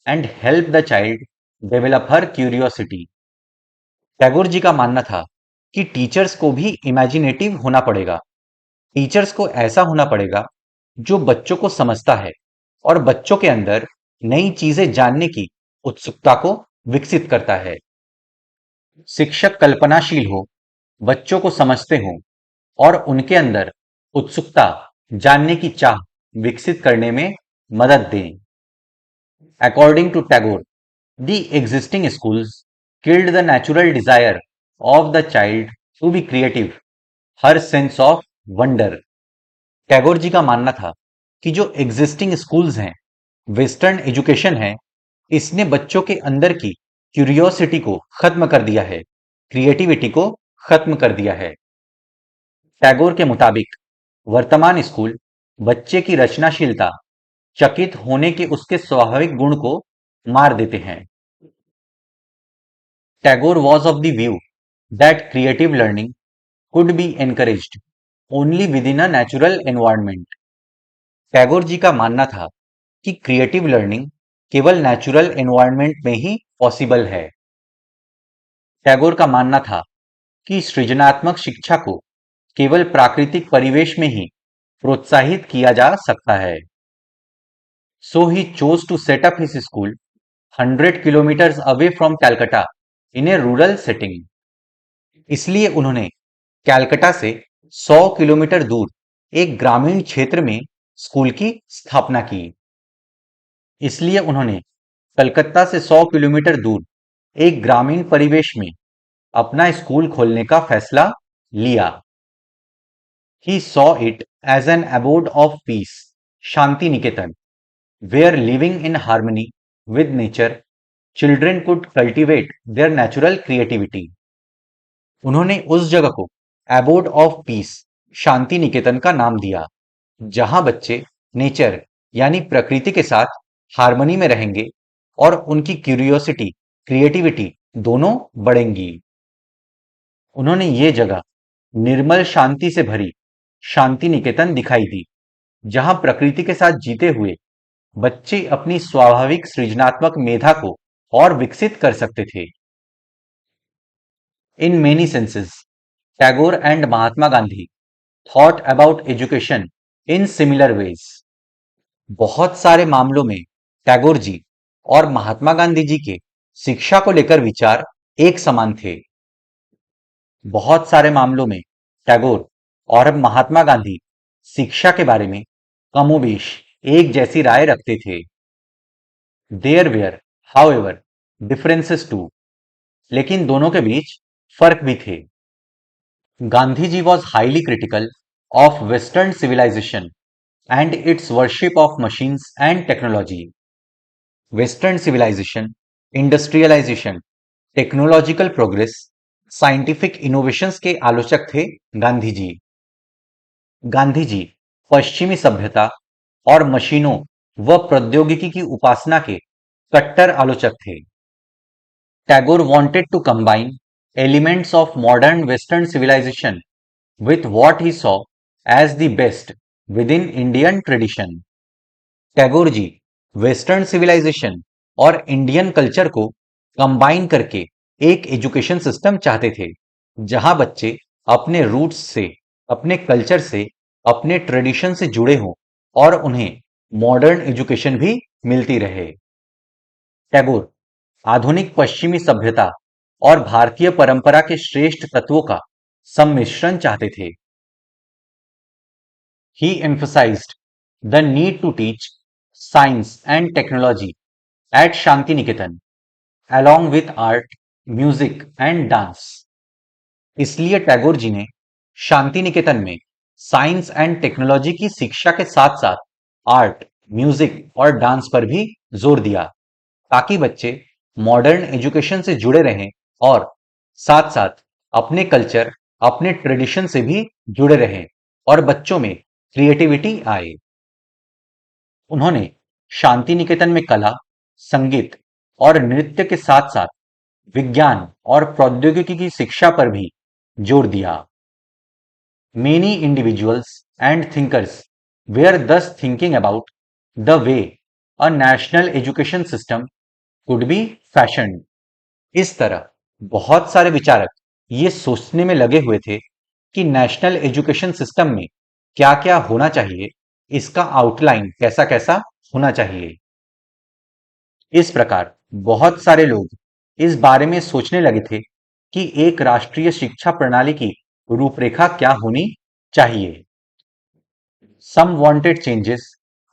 and help the child develop her curiosity. Tagore ji का मानना था कि टीचर्स को भी इमेजिनेटिव होना पड़ेगा। टीचर्स को ऐसा होना पड़ेगा जो बच्चों को समझता है और बच्चों के अंदर नई चीजें जानने की उत्सुकता को विकसित करता है। शिक्षक कल्पनाशील हो, बच्चों को समझते हों और उनके अंदर उत्सुकता, जानने की चाह विकसित करने में मदद दें। According to Tagore, the existing schools killed the natural desire of the child to be creative, her sense of wonder. Tagore ji का मानना था कि जो एग्जिस्टिंग स्कूल्स हैं, वेस्टर्न एजुकेशन है, इसने बच्चों के अंदर की क्यूरियोसिटी को खत्म कर दिया है, क्रिएटिविटी को खत्म कर दिया है। टैगोर के मुताबिक वर्तमान स्कूल बच्चे की रचनाशीलता, चकित होने के उसके स्वाभाविक गुण को मार देते हैं। Tagore was of the view that creative learning could be encouraged only within a natural environment. Tagore ji का मानना था कि क्रिएटिव लर्निंग केवल नेचुरल एनवायरनमेंट में ही पॉसिबल है। टैगोर का मानना था कि सृजनात्मक शिक्षा को केवल प्राकृतिक परिवेश में ही प्रोत्साहित किया जा सकता है। So he chose to set up his school 100 kilometers away from Calcutta in a rural setting. इसलिए उन्होंने कैलकटा से 100 किलोमीटर दूर एक ग्रामीण क्षेत्र में स्कूल की स्थापना की। इसलिए उन्होंने कलकत्ता से 100 किलोमीटर दूर एक ग्रामीण परिवेश में अपना स्कूल खोलने का फैसला लिया। He saw it as an abode of peace, Shanti Niketan, where living in harmony with nature, children could cultivate their natural creativity. उन्होंने उस जगह को abode of peace, Shanti Niketan का नाम दिया, जहां बच्चे नेचर यानी प्रकृति के साथ हार्मनी में रहेंगे और उनकी क्यूरियोसिटी, क्रिएटिविटी दोनों बढ़ेंगी। उन्होंने ये जगह निर्मल शांति से भरी शांति निकेतन दिखाई दी, जहां प्रकृति के साथ जीते हुए बच्चे अपनी स्वाभाविक सृजनात्मक मेधा को और विकसित कर सकते थे। In many senses, Tagore and Mahatma Gandhi thought about education in similar ways. बहुत सारे मामलों में टैगोर जी और महात्मा गांधी जी के शिक्षा को लेकर विचार एक समान थे। बहुत सारे मामलों में टैगोर और महात्मा गांधी शिक्षा के बारे में कमोबेश एक जैसी राय रखते थे। There were however differences too, लेकिन दोनों के बीच फर्क भी थे। Gandhi ji was highly critical of western civilisation and its worship of machines and technology. Western civilisation, industrialisation, technological progress, scientific innovations के आलोचक थे गांधी जी। गांधी जी पश्चिमी सभ्यता और मशीनों व प्रौद्योगिकी की उपासना के कट्टर आलोचक थे। Tagore wanted to combine elements of modern Western civilization with what he saw as the best within Indian tradition. Tagore ji western civilisation और इंडियन कल्चर को कंबाइन करके एक एजुकेशन सिस्टम चाहते थे, जहां बच्चे अपने रूट्स से, अपने कल्चर से, अपने ट्रेडिशन से जुड़े हों और उन्हें मॉडर्न एजुकेशन भी मिलती रहे। टैगोर आधुनिक पश्चिमी सभ्यता और भारतीय परंपरा के श्रेष्ठ तत्वों का सम्मिश्रण चाहते थे। He emphasized the need to teach science and technology at Shantiniketan, along with art, music and dance. इसलिए टैगोर जी ने शांति निकेतन में साइंस एंड टेक्नोलॉजी की शिक्षा के साथ साथ आर्ट, म्यूजिक और डांस पर भी जोर दिया, ताकि बच्चे मॉडर्न एजुकेशन से जुड़े रहें और साथ साथ अपने कल्चर, अपने ट्रेडिशन से भी जुड़े रहें और बच्चों में क्रिएटिविटी आए। उन्होंने शांति निकेतन में कला, संगीत और नृत्य के साथ साथ विज्ञान और प्रौद्योगिकी की शिक्षा पर भी जोर दिया। Many individuals and thinkers were thus thinking about the way a national education system could be fashioned. इस तरह बहुत सारे विचारक ये सोचने में लगे हुए थे कि नेशनल एजुकेशन सिस्टम में क्या क्या होना चाहिए, इसका आउटलाइन कैसा कैसा होना चाहिए। इस प्रकार बहुत सारे लोग इस बारे में सोचने लगे थे कि एक राष्ट्रीय शिक्षा प्रणाली की रूपरेखा क्या होनी चाहिए। Some wanted changes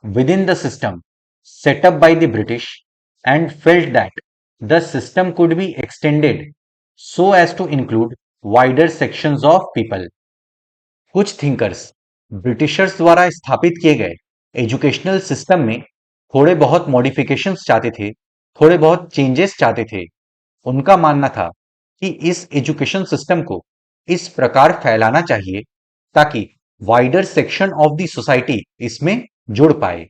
within the system set up by the British and felt that the system could be extended so as to include wider sections of people. कुछ थिंकर्स ब्रिटिशर्स द्वारा स्थापित किए गए एजुकेशनल सिस्टम में थोड़े बहुत मॉडिफिकेशंस चाहते थे, थोड़े बहुत चेंजेस चाहते थे। उनका मानना था कि इस एजुकेशन सिस्टम को इस प्रकार फैलाना चाहिए ताकि wider section of the society इसमें जुड़ पाए।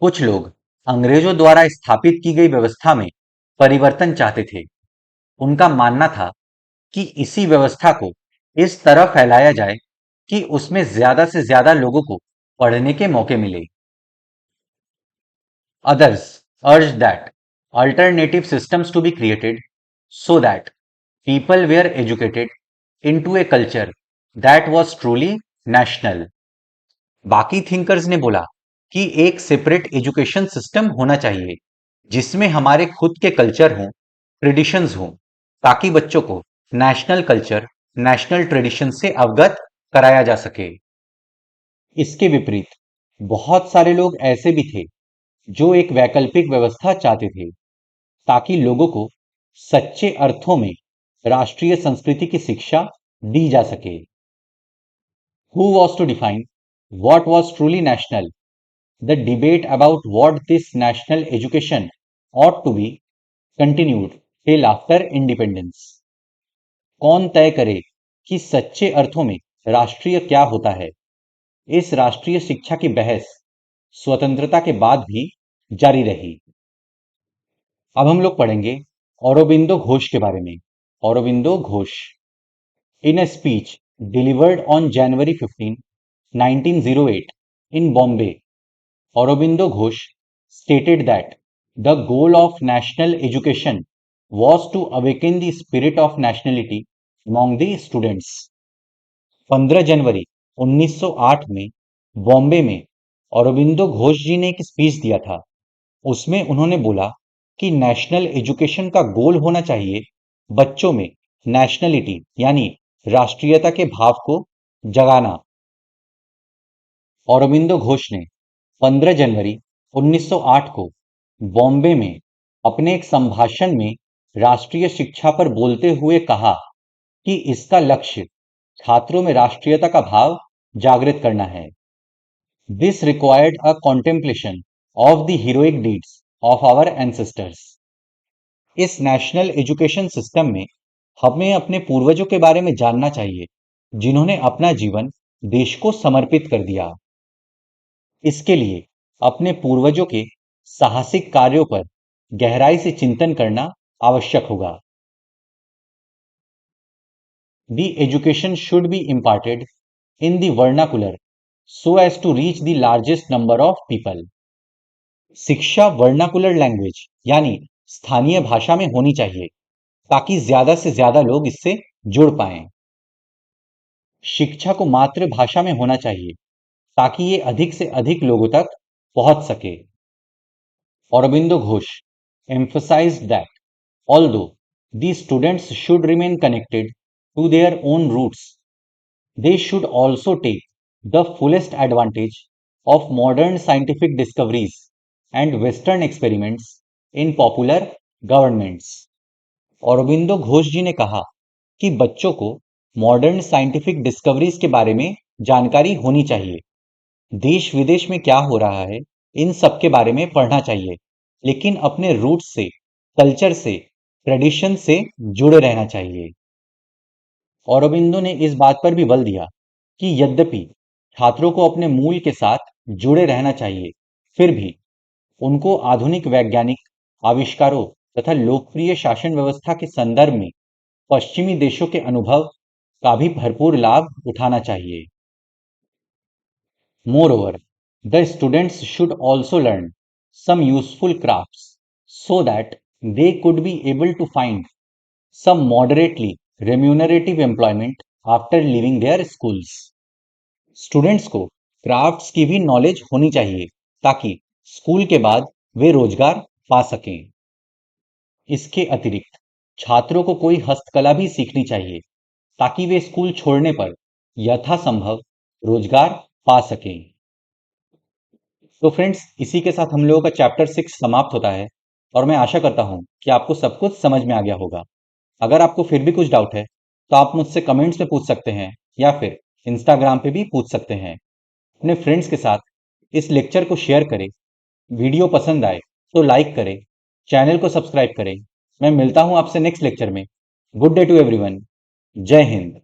कुछ लोग अंग्रेजों द्वारा स्थापित की गई व्यवस्था में परिवर्तन चाहते थे। उनका मानना था कि इसी व्यवस्था को इस तरह फैलाया जाए कि उसमें ज्यादा से ज्यादा लोगों को पढ़ने के मौके मिले। Others urged that alternative systems to be created so that people were educated into a culture that was truly national. बाकी थिंकर्स ने बोला कि एक सेपरेट एजुकेशन सिस्टम होना चाहिए जिसमें हमारे खुद के कल्चर हों, ट्रेडिशंस हों, ताकि बच्चों को नेशनल कल्चर, नेशनल ट्रेडिशन से अवगत कराया जा सके। इसके विपरीत बहुत सारे लोग ऐसे भी थे जो एक वैकल्पिक व्यवस्था चाहते थे ताकि लोगों को सच्चे अर्थों में राष्ट्रीय संस्कृति की शिक्षा दी जा सके। Who was to define what was truly national? The debate about what this national education ought to be continued till after independence. कौन तय करे कि सच्चे अर्थों में राष्ट्रीय क्या होता है? इस राष्ट्रीय शिक्षा की बहस स्वतंत्रता के बाद भी जारी रही। अब हम लोग पढ़ेंगे औरोबिंदो घोष के बारे में। Aurobindo Ghosh in a speech delivered on January 15, 1908 in Bombay, Aurobindo Ghosh stated that the goal of national education was to awaken the spirit of nationality among the students. 15 जनवरी 1908 में बॉम्बे में औरोबिंदो घोष जी ने एक स्पीच दिया था। उसमें उन्होंने बोला कि नेशनल एजुकेशन का गोल होना चाहिए बच्चों में नेशनलिटी यानी राष्ट्रीयता के भाव को जगाना। औरोबिंदो घोष ने 15 जनवरी 1908 को बॉम्बे में अपने एक संभाषण में राष्ट्रीय शिक्षा पर बोलते हुए कहा कि इसका लक्ष्य छात्रों में राष्ट्रीयता का भाव जागृत करना है। This required a contemplation of the heroic deeds of our ancestors. इस नेशनल एजुकेशन सिस्टम में हमें अपने पूर्वजों के बारे में जानना चाहिए जिन्होंने अपना जीवन देश को समर्पित कर दिया। इसके लिए अपने पूर्वजों के साहसिक कार्यों पर गहराई से चिंतन करना आवश्यक होगा। The education should be imparted in the vernacular so as to reach the largest number of people. शिक्षा वर्नाकुलर लैंग्वेज यानी स्थानीय भाषा में होनी चाहिए ताकि ज्यादा से ज्यादा लोग इससे जुड़ पाएं। शिक्षा को मातृभाषा में होना चाहिए ताकि ये अधिक से अधिक लोगों तक पहुंच सके। Aurobindo Ghosh emphasized that although these students should remain connected to their own roots, they should also take the fullest advantage of modern scientific discoveries and Western experiments in popular governments. Aurobindo Ghosh जी ने कहा कि बच्चों को मॉडर्न साइंटिफिक डिस्कवरीज के बारे में जानकारी होनी चाहिए। देश विदेश में क्या हो रहा है इन सब के बारे में पढ़ना चाहिए, लेकिन अपने रूट से, कल्चर से, ट्रेडिशन से जुड़े रहना चाहिए। औरोबिंदो ने इस बात पर भी बल दिया कि यद्यपि छात्रों को अपने मूल के साथ जुड़े रहना चाहिए, फिर भी उनको आधुनिक वैज्ञानिक आविष्कारों तथा लोकप्रिय शासन व्यवस्था के संदर्भ में पश्चिमी देशों के अनुभव का भी भरपूर लाभ उठाना चाहिए। Moreover, the students should also learn some useful crafts so that they could be able to find some moderately remunerative employment after leaving their schools. Students को क्राफ्ट्स की भी नॉलेज होनी चाहिए ताकि स्कूल के बाद वे रोजगार पा सकें। इसके अतिरिक्त छात्रों को कोई हस्तकला भी सीखनी चाहिए ताकि वे स्कूल छोड़ने पर यथासंभव रोजगार पा सकें। तो फ्रेंड्स, इसी के साथ हम लोगों का चैप्टर 6 समाप्त होता है। और मैं आशा करता हूँ कि आपको सब कुछ समझ में आ गया होगा। अगर आपको फिर भी कुछ डाउट है तो आप मुझसे कमेंट्स में पूछ सकते हैं या फिर इंस्टाग्राम पे भी पूछ सकते हैं। अपने फ्रेंड्स के साथ इस लेक्चर को शेयर करें। वीडियो पसंद आए तो लाइक करें, चैनल को सब्सक्राइब करें। मैं मिलता हूं आपसे नेक्स्ट लेक्चर में। Good day to everyone. जय हिंद।